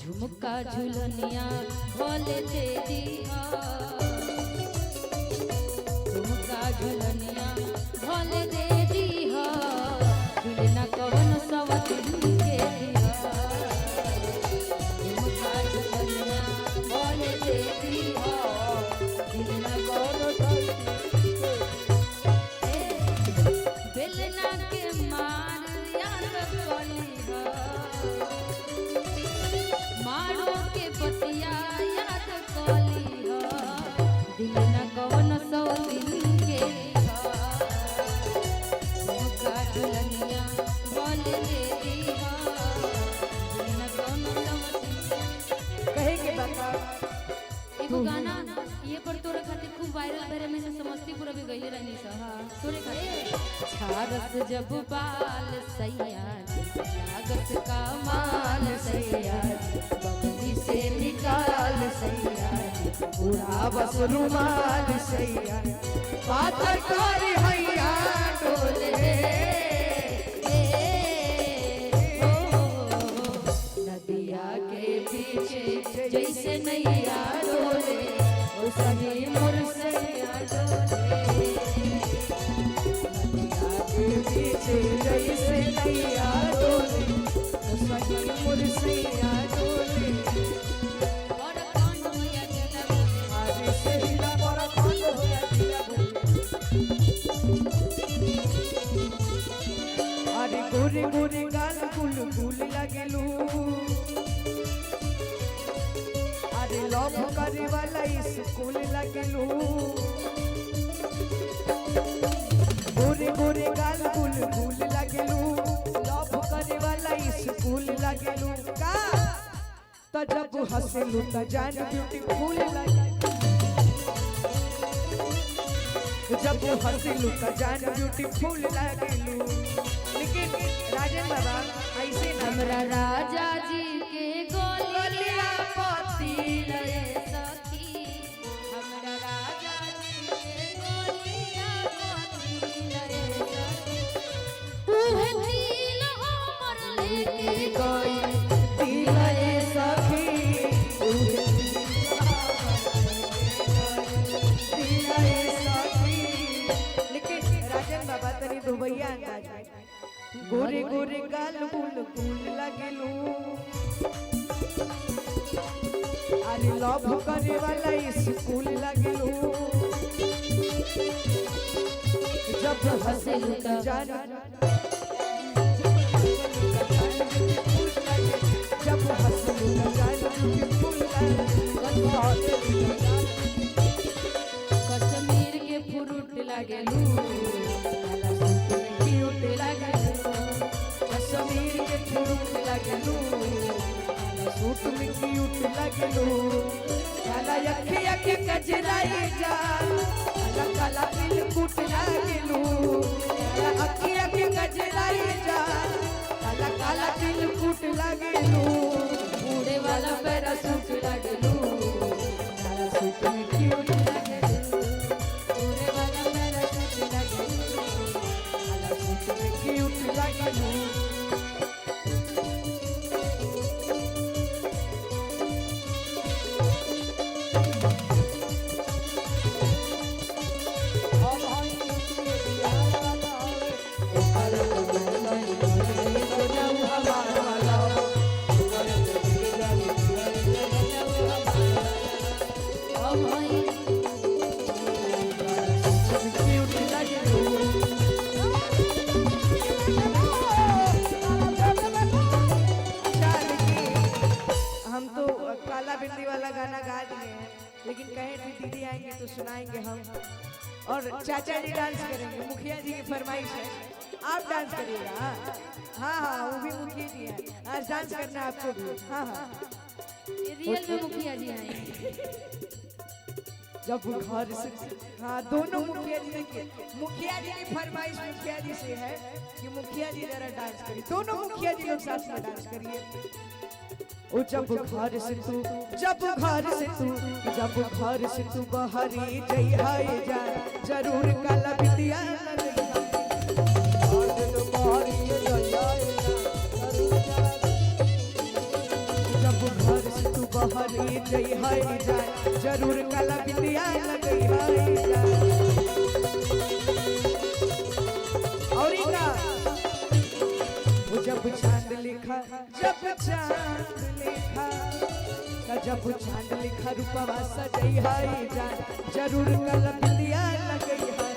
झुमका झुलनिया भोले दे दिया झुमका झुलनिया भोले दे दिया दिल न कवन सवत के दिया झुमका झुलनिया भोले दे दिया दिल न कवन बेलना के मार यार कलिहा मारो के पतिया याद कलिहा दिल न कवन सौ दिन के झुमका झुलनिया बोले दे दिहा दिल न कवन सौ दिन कहे के बता एगो गाना ये पर तोरे खातिर खूब वायरल भरे में से समस्तीपुर भी गइले रहनी सा तोरे खातिर छारस जब बाल सैया लागत का माल सैया बगली से निकाल सैया पूरा बस रुमाल सैया पाथर कर हैया डोले नदिया के पीछे जैसे नैया डोले ओ सही मुरसैया डोले पीछे जैसे नैया डोले सही मुरसैया डोले और कौन होया दिला आगे से हिला बड़ा कौन होया दिला अरे गोरे गोरे गाल गुल गुल लगेलू अरे लव करे वाला स्कूल लगेलू गोरे गोरे गाल गुल गुल लगेलू लव करे वाला स्कूल लगेलू का तो जब हंसलू तो जान ब्यूटीफुल लगेलू जब हंसलू तो जान ब्यूटीफुल लगेलू लेकिन राजन बाबा ऐसे ना हमरा राजा जी के गोलिया पति लए सखी हमरा राजा जी के गोलिया पति लए सखी उहे दिल हमर लेके गई दिलए सखी दिलए सखी लेकिन राजन बाबा तनी दुबैया अंदाज में गोरे गोरे गाल गुल गुल लगेलू अरे लव करे वाला स्कूल लगेलू जब हंसलू तो जान जब हंसलू तो जान ब्यूटीफुल कश्मीर के फ्रूट लागेलू काला सूट में क्यूट लागेलू कश्मीर के फ्रूट लगेलू सूट में क्यूट लगेलू काला अखिया के कजराई जा काला काला दिल कुट लगेलू काला अखिया के कजराई जा काला काला दिल कुट लगेलू उड़े वाला पैरा सूट लागेलू काला सूट में क्यूट लागेलू उड़े वाला पैरा सूट लागेलू काला सूट में क्यूट लगेलू काला बिंदी वाला गाना गा दिए हैं लेकिन कहे थी दीदी आएंगे तो सुनाएंगे हम और चाचा जी डांस करेंगे मुखिया जी की फरमाइश है आप डांस करिएगा हाँ हाँ वो भी मुखिया जी है आज डांस करना है आपको भी हाँ हाँ ये रियल में मुखिया जी आए जब घर से हाँ दोनों मुखिया जी देखिए मुखिया जी की फरमाइश मुखिया जी से है कि मुखिया जी जरा डांस करिए दोनों मुखिया जी लोग साथ में डांस करिए ओ जब घर से तू बहरी जइहाए जा जरूर काला बिटिया जब घर बहरी जई है जान जरूर काला बिंदिया लगई है जान और इना जब चांद लिखा जब चांद लिखा रूपवा सजई है जान जरूर काला बिंदिया लगई है